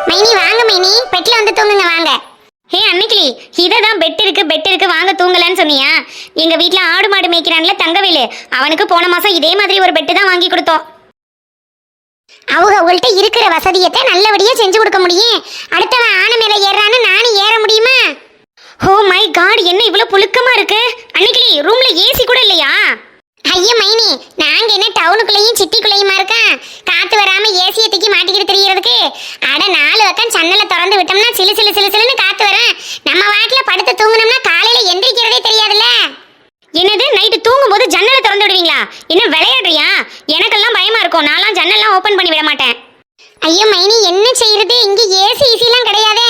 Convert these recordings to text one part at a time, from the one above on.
மைனி வாங்க மைனி, பெட்ல வந்து தூங்குங்க வாங்க. ஹே அன்னைக்கிளி, இததான் பெட் இருக்கு வாங்க தூங்கலன்னு சொன்னியா? எங்க வீட்ல ஆடு மாடு மேய்க்கிறான்ல தங்கவேலு, அவனுக்கு போன மாசம் இதே மாதிரி ஒரு பெட்டு தான் வாங்கி கொடுத்தோம். அவங்கள்ட்ட இருக்கிற வசதியத்தை நல்லபடியா செஞ்சு கொடுக்க முடியும். அடுத்தவன் ஆன மேல ஏறான்னு நானும் ஏற முடியுமா? ஓ மை காட், என்ன இவ்வளவு புழுக்கமா இருக்கு? அன்னைக்கிளி ரூம்ல ஏசி கூட இல்லையா? ஐயா மைனி, நாங்க என்ன டவுனுக்குள்ளேயும் சிட்டிக்குள்ளேயுமா இருக்கேன்? காத்து வராம ஏசியை தூக்கி மாட்டிக்கிட்டு தெரியறதுக்கு. அட 4 பக்கம் ஜன்னலை திறந்து விட்டோம்னா சிலு சிலு சிலு சிலுன்னு காத்து வரும். நம்ம வாட்டில படுத்து தூங்குனோம்னா காலையில எந்திரிக்கிறதே தெரியாதுல்ல. என்னது, நைட்டு தூங்கும் போது ஜன்னலை திறந்து விடுவீங்களா? என்ன விளையாடுறியா? எனக்கெல்லாம் பயமா இருக்கும், நான்லாம் ஜன்னல்லாம் ஓபன் பண்ணி விட மாட்டேன். ஐயோ மைனி, என்ன செய்யறது? இங்க ஏசிலாம் கிடையாதே,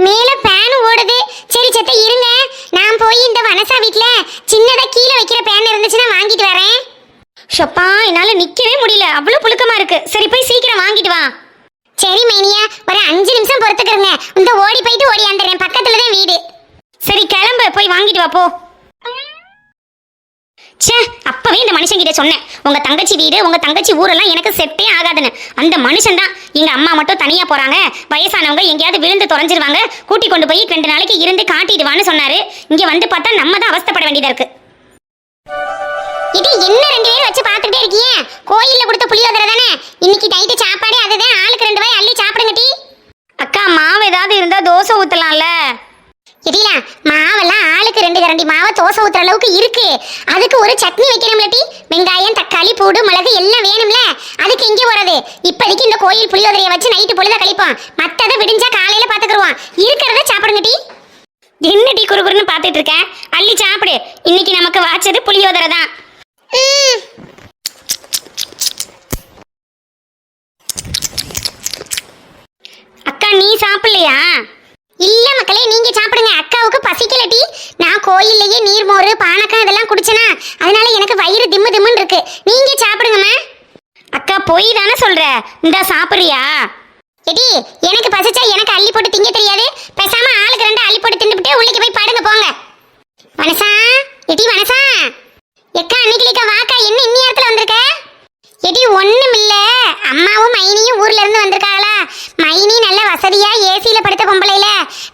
மேல ஃபேன் ஓடுது. சரி செத்த இருங்க, நான் போய் இந்த வனசா வீட்ல சின்னதா கீழே வைக்கிற ஃபேன் இருந்துச்சுன்னா வாங்கிட்டு வரேன். ஷப்பா, என்னால நிக்கவே முடியல, அவ்வளவு புழுக்கமா இருக்கு. சரி போய் சீக்கிரம் வாங்கிட்டு வா. சரி மைனியா, ஒரு 5 நிமிஷம் பொறுத்துக்கிறங்க. இந்த ஓடி போயிட்டு ஓடியாந்துறேன், பக்கத்துல தான் வீடு. சரி கிளம்பு, போய் வாங்கிட்டு வா போ. ச்சே, அப்பவே இந்த மனுஷன் கிட்ட சொன்னேன், உங்க தங்கச்சி வீடு உங்க தங்கச்சி ஊரெல்லாம் எனக்கு செட்டே ஆகாதுன்னு. அந்த மனுஷன் தான், எங்க அம்மா மட்டும் தனியா போறாங்க, வயசானவங்க எங்கேயாவது விழுந்து தொலைஞ்சிருவாங்க, கூட்டி கொண்டு போய் 2 நாளைக்கு இருந்து காட்டிடுவான்னு சொன்னாரு. இங்க வந்து பார்த்தா நம்ம தான் அவஸ்தைப்பட வேண்டியதா இருக்கு. இது என்ன 2 பேரும் வச்சு பார்த்துட்டே இருக்கீங்க? கோயில்ல கொடுத்த புளியோதரை தானே இன்னைக்கு நைட்டு சாப்பாடு, அதுதான். ஆளுக்கு 2 வாய் அள்ளி சாப்பிடுங்க டீ. அக்கா, மாவு ஏதாவது இருந்தா தோசை ஊத்தலாம்ல? இல்ல, மாவெல்லாம் ஆளுக்கு 2 கரண்டி மாவை தோசை ஊத்துற அளவுக்கு இருக்கு. அதுக்கு ஒரு சட்னி வைக்கணும்ல டீ. வெங்காயம், தக்காளி, பூடு, மிளகு எல்லாம் வேணும்ல. அதுக்கு எங்கே போறது? இப்போதைக்கு இந்த கோயில் புளியோதரையை வச்சு நைட்டு பொழுத கழிப்போம். மத்ததை விடிஞ்சா காலையில பாத்துக்கிடுவோம். இருக்கிறத சாப்பிடுங்க டீ. என்ன டீ குறுகுறுன்னு பாத்துட்டு இருக்கேன்? அள்ளி சாப்பிடு. இன்னைக்கு நமக்கு வாச்சது புளியோதரை தான். அக்கா, நீ சாப்பிடலையா? இல்ல மக்களே, நீங்க சாப்பிடுங்க. அக்காவுக்கு பசிக்கல டீ. நான் கோயில்லையே நீர்மோறு பானக்கம் இதெல்லாம் குடிச்சனா, அதனால எனக்கு வயிறு திம்மு திம்முன்னு இருக்கு. நீங்க சாப்பிடுங்கம்மா. அக்கா, போய் தானே சொல்ற, இந்த சாப்பிடுறியா? எடி, எனக்கு பசிச்சா எனக்கு அள்ளி போட்டு திங்க தெரியாது. பேசாம ஆளுக்கு 2 அள்ளி போட்டு தின்னுபிட்டு உள்ளே போய் படுங்க போங்க. வனசா, எடி வனசா. எக்கா, அன்னைக்கிலிக்கா வாக்கா, என்ன இன்னி நேரத்துல வந்திருக்க? எடி ஒண்ணும் இல்ல, அம்மாவும் மைனியும் ஊர்ல இருந்து வந்திருக்காங்களா. மைனி நல்ல வசதியா ஏசியில படுத்த பொம்பளையில,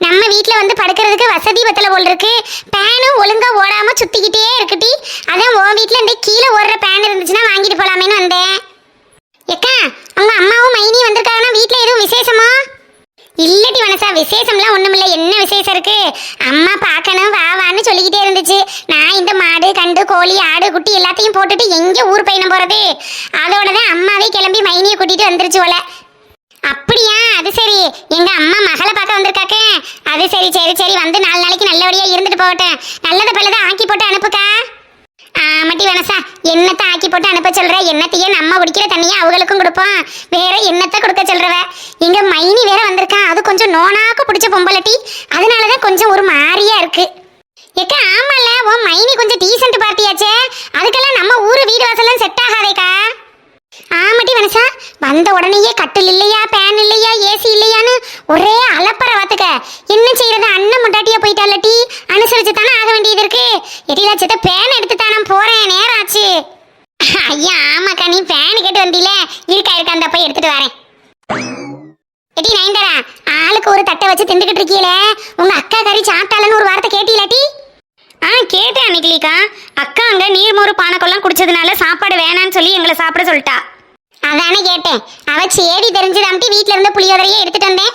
நம்ம வீட்டுல வந்து படுக்கிறதுக்கு வசதி பத்தல போல் இருக்கு. பேனும் ஒழுங்கா ஓடாம சுத்திக்கிட்டே இருக்குட்டி. அதான் உன் வீட்டுல இந்த கீழே ஓடுற பேன் இருந்துச்சுன்னா வாங்கிட்டு போலாமேன்னு வந்தேன். எக்கா, அவங்க அம்மாவும் மைனியும் வந்திருக்காங்கன்னா வீட்டுல எதுவும் விசேஷமா? இல்லடி வனசா, விசேஷம்லாம் ஒண்ணுமில்ல. என்ன விசேஷம் இருக்கு? அம்மா பார்க்கணும் வாவான்னு சொல்லிக்கிட்டே இருந்துச்சு. நான் இந்த மாடு கண்டு கோழி ஆடு குட்டி எல்லாத்தையும் போட்டுட்டு எங்க ஊர் பயணம் போறது? அதோடதான் அம்மாவே கிளம்பி மைனியை கூட்டிட்டு வந்துருச்சு போல. அப்படியா? அது சரி, எங்க அம்மா மகளை பார்க்க வந்திருக்காக்க. அது சரி சரி சரி, வந்து 4 நாளைக்கு நல்லபடியா இருந்துட்டு போகட்டும். நல்லதை பல்லதை ஆக்கி போட்டு அனுப்புக்கா. ஆமாட்டி வனசா, என்னத்தை ஆக்கி போட்டு அனுப்ப சொல்ற? என்னத்தையே நம்ம குடிக்கிற தண்ணியை அவங்களுக்கும் கொடுப்போம். வேற என்னத்தை கொடுக்க சொல்றவ? இங்க மைனி வேற வந்திருக்கா, அது கொஞ்சம் நோனாக்கு பிடிச்ச பொம்பளட்டி. அதனாலதான் கொஞ்சம் ஒரு மாதிரியா இருக்கு. ஏக்கா ஆமால, உன் மைனி கொஞ்சம் டீசென்ட் பார்ட்டியாச்சே, அதுக்கெல்லாம் நம்ம ஊரு வீடு வாசல்லாம் செட் ஆகாதேக்கா. ஆமாட்டி வனசா, வந்த உடனேயே கட்டில் இல்லையா, பேன் இல்லையா, ஏசி இல்லையான்னு ஒரே அலப்பற வாத்துக்க. என்ன செய்யறது? அண்ணன் முட்டாட்டியா போயிட்டால டீ, அனுசரிச்சு தானே ஆக வேண்டியது இருக்கு. எட்டிலா சித்த பேன் எடுத்து தானே போறேன், நேரம் ஆச்சு. ஐயா ஆமாக்கா, நீ பேன் கேட்டு வந்தீல, இருக்கா அந்த போய் எடுத்துட்டு வரேன். எட்டி நயன்தாரா, ஆளுக்கு ஒரு தட்டை வச்சு திண்டுகிட்டு இருக்கீங்களே, உங்க அக்கா கறி சாப்பிட்டாலன்னு ஒரு வார்த்தை கேட்டீலாட்டி? கேட்டேன் அன்னைக்கிலிக்கா. அக்கா அங்க நீர்மோறு பானக்கெல்லாம் குடிச்சதுனால சாப்பாடு வேணான்னு சொல்லி எங்களை சாப்பிட சொல்லிட்டா. அதானே கேட்டேன். அவ சேடி தெரிஞ்சுதாம்ட்டி வீட்டுல இருந்த புளியோதரையே எடுத்துட்டு வந்தேன்.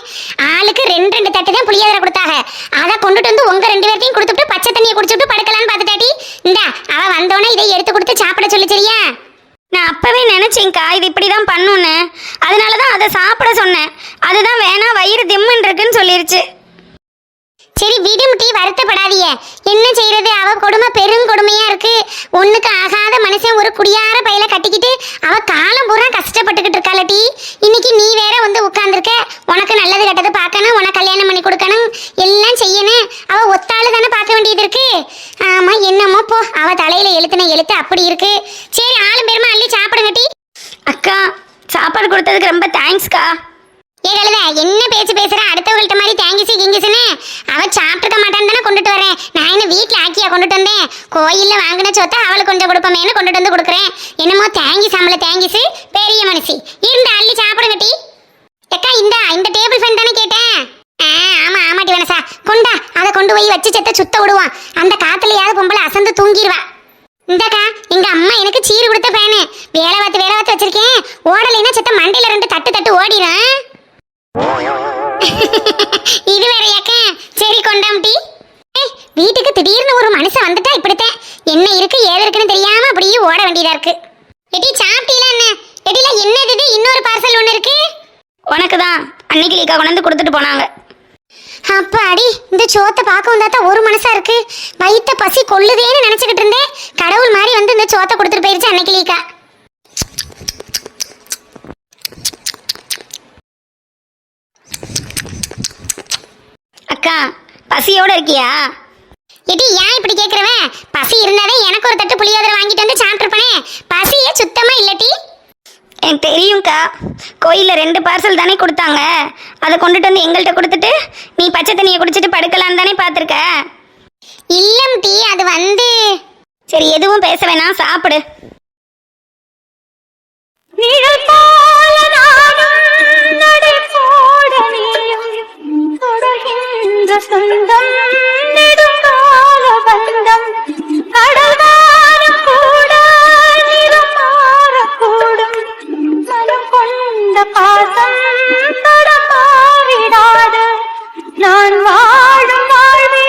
ஆளுக்கு 2 தட்டு தான் புளியோதரை கொடுத்தாங்க. அதை கொண்டுட்டு வந்து உங்க 2 பேர்த்தையும் கொடுத்துட்டு பச்சை தண்ணியை குடிச்சுட்டு படுக்கலான்னு பார்த்துட்டாட்டி. இந்தா, அவ வந்தோன்னே இதை எடுத்து கொடுத்து சாப்பிட சொல்லி. சரியா? நான் அப்பவே நினைச்சேன்க்கா இது இப்படிதான் பண்ணுன்னு, அதனாலதான் அதை சாப்பிட சொன்னேன். அதுதான் வேணா, வயிறு திம்முன்னு இருக்குன்னு சொல்லிருச்சு. சரி விடுமுட்டி, வருத்தப்படாதீங்க. என்ன செய்யறது? அவ கொடுமை பெருங்கொடுமையா இருக்கு. ஒண்ணுக்கு ஆகாத மனுஷன் ஒரு குடியார பையில கட்டிக்கிட்டு அவ காலம் பூரா கஷ்டப்பட்டுக்கிட்டு இருக்காளட்டி. இன்னைக்கு நீ வேற வந்து உட்கார்ந்துருக்க. உனக்கு நல்லது கெட்டது பார்க்கணும், உனக்கு கல்யாணம் பண்ணி கொடுக்கணும், எல்லாம் செய்யணும். அவ ஒத்தாளு தானே பார்க்க வேண்டியது இருக்கு. ஆமா, என்னமோ போ, அவ தலையில எழுத்துன எழுத்து அப்படி இருக்கு. சரி, ஆளும் பெருமா அள்ளி சாப்பிடுங்க டீ. அக்கா, சாப்பாடு கொடுத்ததுக்கு ரொம்ப தேங்க்ஸ்க்கா. ஏழுத என்ன பேச்சு பேசுற? அடுத்தவங்கள்ட்ட மாதிரி தேங்கிச்சு கிங்கிச்சுன்னு அவ சாப்பிட்டுக்க மாட்டான்னு தானே கொண்டுட்டு வரேன். நான் என்ன வீட்டில் ஆக்கியா கொண்டுட்டு வந்தேன்? கோயில்ல வாங்கின சொத்தை அவளுக்கு கொஞ்சம் கொடுப்பமேனு கொண்டுட்டு வந்து கொடுக்குறேன். என்னமோ தேங்கி சம்பள தேங்கிச்சு பெரிய மனுஷி. இருந்த அள்ளி சாப்பிடுங்க டீ. எக்கா, இந்த டேபிள் ஃபேன் தானே வச்சு செத்த சுத்த விடுவோம். அந்த காத்துலயாவது பொம்பளை அசந்து தூங்கிடுவா. இந்தக்கா எங்க அம்மா எனக்கு சீரு கொடுத்த பேனு வேலை பார்த்து வச்சிருக்கேன். ஓடலைன்னா செத்த மண்டையில 2 தட்டு தட்டு ஓடிடும். இது வேறையாக்கா. சரி கொண்டாம்டி. வீட்டுக்கு திடீர்னு ஒரு மனுஷன் வந்துட்டா இப்படித்தான். என்ன இருக்கு ஏது இருக்குன்னு தெரியாம அப்படியே ஓட வேண்டியதா இருக்கு. எடி சாப்பிட்டீங்களா என்ன? எடில என்னது இது? இன்னொரு பார்சல் ஒன்று இருக்கு. உனக்கு தான் அன்னைக்கு லீக்கா கொண்டு வந்து கொடுத்துட்டு போனாங்க. அப்பாடி, இந்த சோத்தை பார்க்க வந்தாத்தா ஒரு மனசா இருக்கு. வயித்த பசி கொள்ளுதேன்னு நினைச்சுக்கிட்டு இருந்தேன். கடவுள் மாதிரி வந்து இந்த சோத்தை கொடுத்துட்டு போயிருச்சு அன்னைக்கு லீக்கா. அக்கா பசியோட இருக்கியா? எடி ஏன் இப்படி கேக்குறவன்? பசி இருந்தாலே எனக்கு ஒரு தட்டு புளியோதரை வாங்கிட்டு வந்து சாப்பிட்டுருப்பனே. பசியே சுத்தமா இல்லட்டி. எனக்கு தெரியும்க்கா, கோயிலில் 2 பார்சல் தானே கொடுத்தாங்க. அதை கொண்டுட்டு வந்து எங்கள்கிட்ட கொடுத்துட்டு நீ பச்சை தண்ணியை குடிச்சிட்டு படுக்கலான்னு தானே பார்த்துருக்க. இல்லம் டீ, அது வந்து. சரி எதுவும் பேச வேணாம், சாப்பிடு. சொந்தம் நெடுங்கால பந்தம் கடல்வானம் கூட நிறம் மாறக்கூடும் மனம் கொண்ட பாசம் தடம் மாறிடாது நான் வாழும் வாழ்வே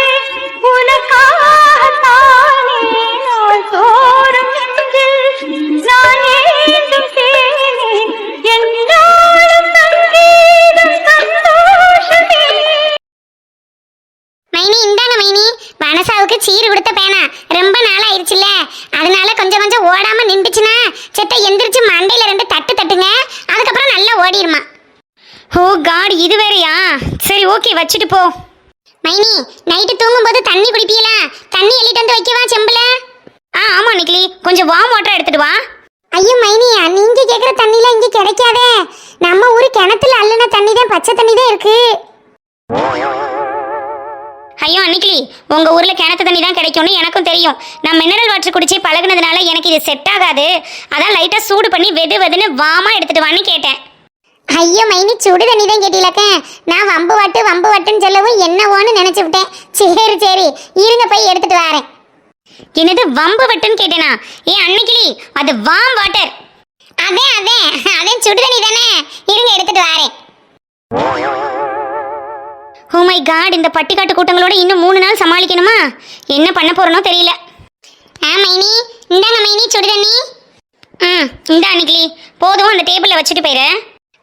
உனக்காகத்தானே நாள் தோறும் நெஞ்சில் நான் ஏந்தும் தேனே என்னாலும் சங்கீதம் சந்தோஷமே. மைனி இந்தாங்க மைனி, மனசாவுக்கு சீரு கொடுத்த பேனா ரொம்ப நாள் ஆயிடுச்சுல்ல, அதனால கொஞ்சம் கொஞ்சம் ஓடாம நின்றுச்சுன்னா செத்த எந்திரிச்சு மண்டையில 2 தட்டு தட்டுங்க, அதுக்கப்புறம் நல்லா ஓடிடுமா. ஓ காட், இது வேறையா? சரி ஓகே, வச்சுட்டு போ. மைனி நைட்டு தூங்கும்போது தண்ணி குடிப்பீங்களா? தண்ணி எள்ளிட்டு வந்து வைக்கவா செம்புல? ஆமா நிக்கிலி, கொஞ்சம் வார்ம் வாட்டர் எடுத்துட்டு வா. ஐயோ மைனி, நீங்க கேக்குற தண்ணிலாம் இங்க கிடைக்காதே. நம்ம ஊரு கிணத்துல அள்ளுன தண்ணி தான், பச்சை தண்ணி தான் இருக்கு. ஐயோ அன்னிக்கிளி, உங்க ஊர்ல கிணத்து தண்ணி தான் கிடைக்கும்னு எனக்கும் தெரியும். நான் மினரல் வாட்டர் குடிச்சு பழகுனதுனால எனக்கு இது செட் ஆகாது. அதான் லைட்டா சூடு பண்ணி வெது வெதுன்னு வாமா எடுத்துட்டு வான்னு கேட்டேன். ஐயோ மைனி, சுடு தண்ணி தான் கேட்டீங்களக்க. நான் வம்பு வாட்டுன்னு சொல்லவும் என்னவோன்னு நினைச்சு விட்டேன். சரி இருங்க போய் எடுத்துட்டு வரேன். என்னது வம்பு வட்டுன்னு கேட்டேனா? அன்னிக்கிளி, அது வாம் வாட்டர். அதே சுடு தண்ணி தானே, இருங்க எடுத்துட்டு வரேன். ஓ மை காட், இந்த பட்டிக்காட்டு கூட்டங்களோட இன்னும் 3 நாள் சமாளிக்கணுமா? என்ன பண்ண போறனோ தெரியல. மைனி இந்தாங்க மைனி சுடு தண்ணி. இந்தா அன்னிக்கிளி, போதும், அந்த டேபிள்ல வச்சுட்டு போயிரு.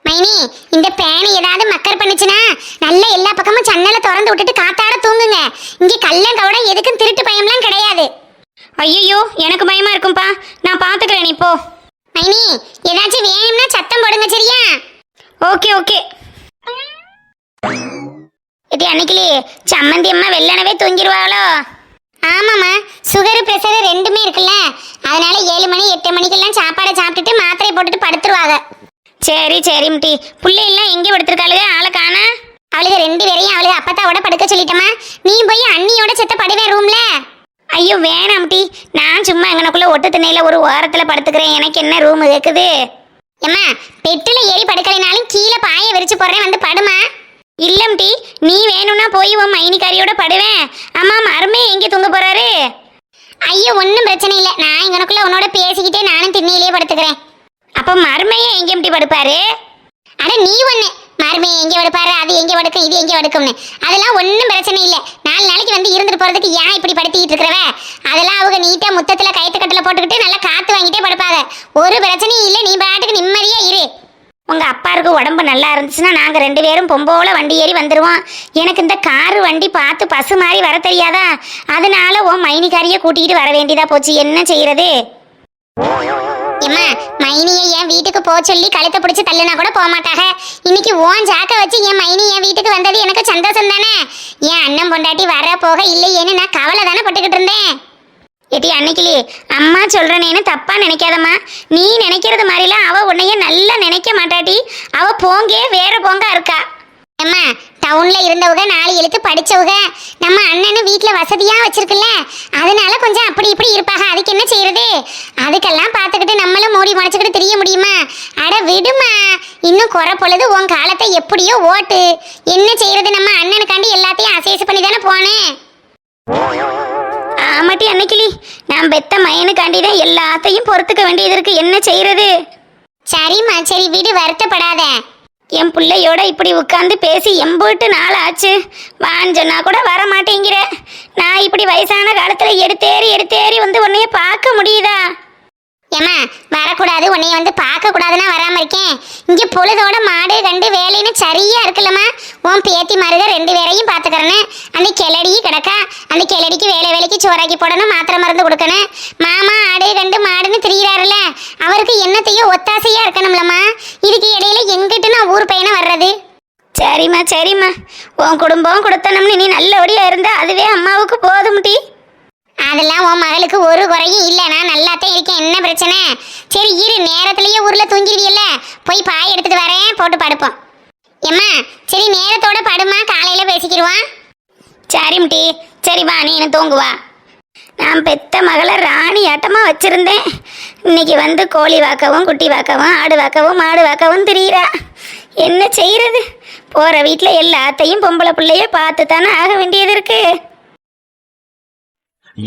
மைனி இந்த பேனை ஏதாவது மக்கர் பண்ணுச்சுன்னா நல்ல எல்லா பக்கமும் சன்னலை திறந்து விட்டுட்டு காத்தாட தூங்குங்க. இங்கே கள்ளம் கவட எதுக்கும் திருட்டு பயம்லாம் கிடையாது. ஐயோ எனக்கு பயமா இருக்கும்பா, நான் பாத்துக்கிறேன், நீ போ. மைனி ஏதாச்சும் வேணும்னா சத்தம் போடுங்க, சரியா? Okay okay. இது அன்னிக்கிளி, சம்மந்தி அம்மா வெள்ளனவே தூங்கிடுவாளோ? ஆமாம்மா, சுகர் பிரஷர் 2மே இருக்குல்ல, அதனால 7 மணி 8 மணிக்கெல்லாம் சாப்பாடை சாப்பிட்டுட்டு மாத்திரை போட்டுட்டு படுத்துருவாங்க. சரி முட்டி, பிள்ளையெல்லாம் எங்கே படுத்திருக்காளுக? ஆளை காண. அவளுக்கு 2 பேரையும் அவளுக்கு அப்பத்தாவோட படுக்க சொல்லிட்டமா. நீ போய் அண்ணியோட செத்த படுவேன் ரூம்ல. ஐயோ வேணாம் டி, நான் சும்மா எங்கனக்குள்ள ஒட்டு திண்ணையில ஒரு ஓரத்துல படுத்துக்கிறேன். எனக்கு என்ன ரூம் கேக்குது? ஏம்மா பெட்டில் ஏறி படுக்கலைனாலும் கீழே பாயை விரிச்சு போடுறேன், வந்து படுமா. இல்லம் டி, நீ வேணும்னா போய் உன் மைனிக்காரியோட படுவேன். அம்மா மருமே எங்கே தூங்க போறாரு? ஐயோ ஒன்றும் பிரச்சனை இல்லை, நான் எங்கனக்குள்ள உன்னோட பேசிக்கிட்டே நானும் திண்ணையிலே படுத்துக்கிறேன். அப்போ மருமையை எங்கே எப்படி படுப்பாரு? அட நீ ஒன்று மருமையை எங்கே படுப்பாரு, அது எங்கே படுக்கும், இது எங்கே படுக்கும்னு அதெல்லாம் ஒன்றும் பிரச்சனை இல்லை. 4 நாளைக்கு வந்து இருந்துட்டு போகிறதுக்கு ஏன் இப்படி படுத்திக்கிட்டு இருக்கிறவ? அதெல்லாம் அவங்க நீட்டாக முத்தத்தில் கயிற்று கட்டில் போட்டுக்கிட்டு நல்லா காற்று வாங்கிட்டே படுப்பாங்க. ஒரு பிரச்சனையும் இல்லை, நீ பாட்டுக்கு நிம்மதியாக இரு. உங்கள் அப்பாருக்கு உடம்பு நல்லா இருந்துச்சுன்னா நாங்கள் 2 பேரும் பொம்போல வண்டி ஏறி வந்துடுவோம். எனக்கு இந்த காரு வண்டி பார்த்து பசு மாதிரி வர தெரியாதா? அதனால உன் மைனிக்காரியை கூட்டிகிட்டு வர வேண்டியதா போச்சு. என்ன செய்யறது? ஏம்மா மைனியை என் வீட்டுக்கு போக சொல்லி கழுத்தை பிடிச்சி தள்ளுனா கூட போக மாட்டாங்க. இன்னைக்கு ஓன் ஜாக்க வச்சு என் மைனி என் வீட்டுக்கு வந்தது எனக்கு சந்தோஷம் தானே. என் அண்ணன் பொண்டாட்டி வர போக இல்லையேன்னு நான் கவலை தானே பட்டுக்கிட்டு இருந்தேன். ஏட்டி அன்னைக்கிளி, அம்மா சொல்றனேன்னு தப்பா நினைக்காதம்மா. நீ நினைக்கிறது மாதிரிலாம் அவ உன்னைய நல்லா நினைக்க மாட்டாட்டி. அவ போங்கே வேற போங்க இருக்கா. அம்மா டவுன்ல இருந்தவங்க 4 எழுத்து படிச்சவங்க, நம்ம அண்ணனும் வீட்டுல வசதியா வச்சிருக்குல்ல, அதனால கொஞ்சம் அப்படி இப்படி இருப்பாங்க. அதுக்கு என்ன செய்யறது? அதுக்கெல்லாம் பார்த்துக்கிட்டு நம்மளும் மூடி முளைச்சுக்கிட்டு தெரிய முடியுமா? அட விடுமா, இன்னும் குறை பொழுது உன் காலத்தை எப்படியோ ஓட்டு. என்ன செய்யறது? நம்ம அண்ணனுக்காண்டி எல்லாத்தையும் அசேஸ் பண்ணி தானே போனேன். ஆமாட்டி அன்னைக்கிளி, நான் பெத்த மயனுக்காண்டிதான் எல்லாத்தையும் பொறுத்துக்க வேண்டியது இருக்கு. என்ன செய்யறது? சரிம்மா சரி விடு, வருத்தப்படாத. என் பிள்ளையோட இப்படி உட்காந்து பேசி எம்பூட்டு நாள் ஆச்சு. வான்னு சொன்னா கூட வர மாட்டேங்கிற. நான் இப்படி வயசான காலத்துல எடுத்தேறி வந்து உன்னைய பார்க்க முடியுதா? ஏம்மா வரக்கூடாது, உன்னைய வந்து பார்க்க கூடாதுன்னா வராம இருக்கேன். இங்க பொழுதோட மாடு கண்டு வேலைன்னு சரியா இருக்குல்லம்மா. உன் பேத்தி மருக 2 பேரையும் பார்த்துக்கிறேன்னு அந்த கிளடியும் கிடக்கா. அந்த கிளடிக்கு வேலைக்கு சோறாக்கி போடணும், மாத்திரை மருந்து கொடுக்கணும். மாமா ஆடு கண்டு மாடுன்னு திரியிறாருல்ல, அவருக்கு என்னத்தையோ ஒத்தாசையா இருக்கணும்லம்மா. இதுக்கு இடையில எங்கிட்டு நான் ஊர் பையனை வர்றது? சரிம்மா, உன் குடும்பம் கொடுத்தனம்னு நீ நல்லபடியா இருந்தா அதுவே அம்மாவுக்கு போதும்டி. அதெல்லாம் உன் மகளுக்கு ஒரு குறையும் இல்லை, நான் நல்லாத்தான் இருக்கேன். என்ன பிரச்சனை? சரி இரு, நேரத்திலேயே ஊர்ல தூங்கிடுவியல்ல, போய் பாய் எடுத்துட்டு வரேன், போட்டு படுப்போம். ஏம்மா சரி நேரத்தோட படுமா, காலையில பேசிக்கிடுவான். சரிம்டி, சரி வா நீ தூங்குவா. நான் பெத்த மகளை ராணி ஆட்டமா வச்சிருந்தேன். இன்னைக்கு வந்து கோழி வாக்கவும் குட்டி வாக்கவும் ஆடு வாக்கவும் மாடு வாக்கவும் திரியிறா. என்ன செய்யறது? போற வீட்டில் எல்லாத்தையும் பொம்பளை பிள்ளைய பார்த்து தானே ஆக வேண்டியது இருக்கு.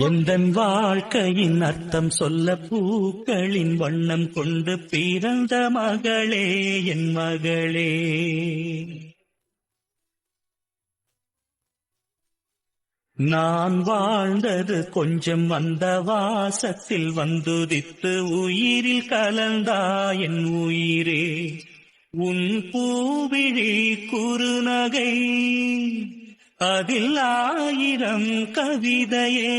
எந்தன் வாழ்க்கையின் அர்த்தம் சொல்ல பூக்களின் வண்ணம் கொண்டு பிறந்த மகளே என் மகளே. நான் வாழ்ந்தது கொஞ்சம் அந்த வாசத்தில் வந்துதித்து உயிரில் கலந்தா என் உயிரே. உன் பூவிழி குறுநகை அதில் 1000 கவிதையே.